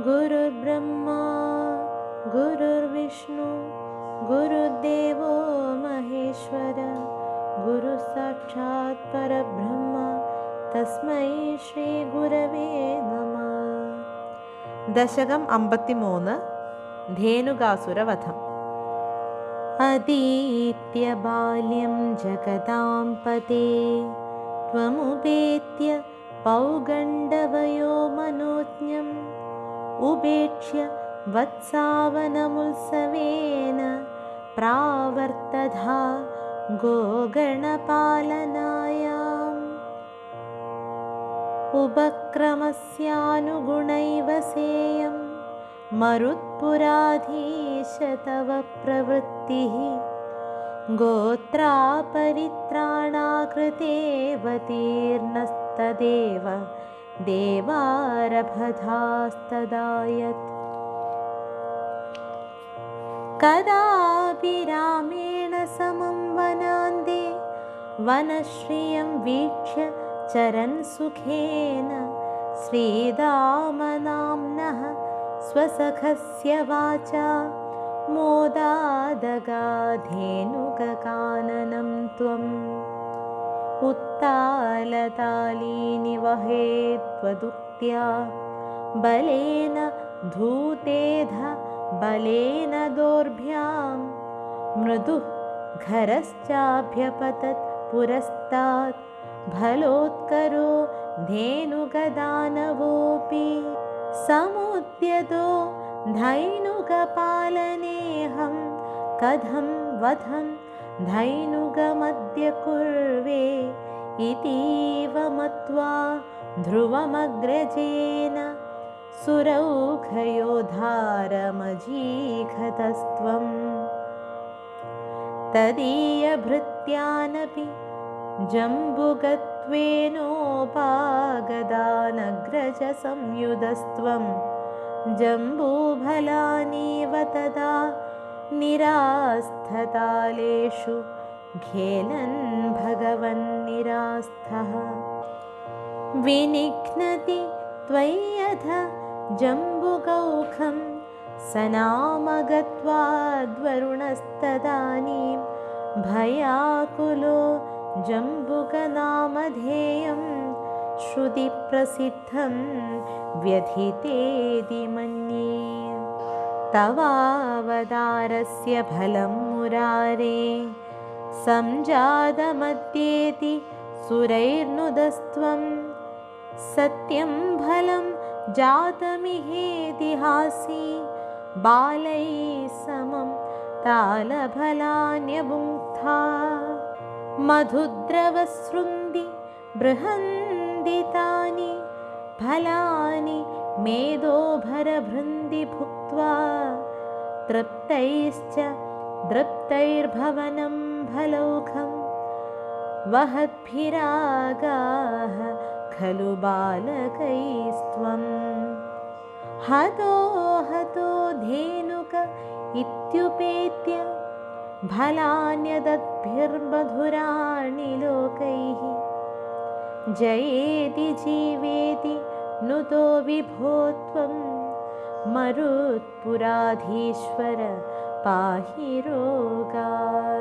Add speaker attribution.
Speaker 1: गुरुर्ब्रह्मा गुरुर्विष्णु गुरुर्देवो महेश्वर गुरुसाक्षात् परब्रह्म तस्मै श्री गुरवे नमः। दशकं 53 धेनुकासुरवधम्। अतीत्य बाल्यं जगतां पते त्वमुपेत्य पौगण्डवयो मनोज्ञम् उपेक्ष्य वत्सावनमुत्सवेन प्रावर्तधा गोगणपालनायाम् उपक्रमस्यानुगुणैव सेयं मरुत्पुराधीश तव प्रवृत्तिः गोत्रापरित्राणाकृतेऽवतीर्णस्तदेव देवारभधास्तदायत्। कदापि रामेण समं वनान्ते वनश्रियं वीक्ष्य चरन् सुखेन श्रीरामनाम्नः स्वसखस्य वाचा मोदादगाधेनुककाननं त्वम् उत्तालतालीनि वहेत्वदुक्त्या बलेन धूतेध बलेन दोर्भ्यां मृदुः घरश्चाभ्यपतत् पुरस्तात् फलोत्करो धेनुकदानवोऽपि समुद्यतो धैनुकपालनेऽहं कथं वधं धैनुकमद्य कुर्वे इतीव मत्वा ध्रुवमग्रजेन सुरौघयोधारमजीघतस्त्वं तदीयभृत्यानपि जम्बुगत्वेनोपागदानग्रजसंयुधस्त्वं जम्बूफलानीव तदा निरास्थतालेषु घेलन् भगवन्निरास्थः विनिघ्नति त्वय्यथ जम्बुकौखं सनामगत्वाद्वरुणस्तदानीं भयाकुलो जम्बुकनामधेयं श्रुतिप्रसिद्धं व्यथितेति मन्ये। तवावतारस्य फलं मुरारे संजातमद्येति सुरैर्नुदस्त्वं सत्यं फलं जातमिहेतिहासी बालैः समं तालफलान्यभुङ्क्ता मधुद्रवसृन्धि बृहन्दितानि फलानि मेदोभरभृन्दि भुक्त्वा तृप्तैश्च दृप्तैर्भवनं फलौघं वहद्भिरागाः खलु बालकैस्त्वं हतो हतो धेनुक इत्युपेत्य फलान्यदद्भिर्मधुराणि लोकैः जयेति जीवेति नुतो विभो त्वं मरुत्पुराधीश्वर पाहि रोगात्।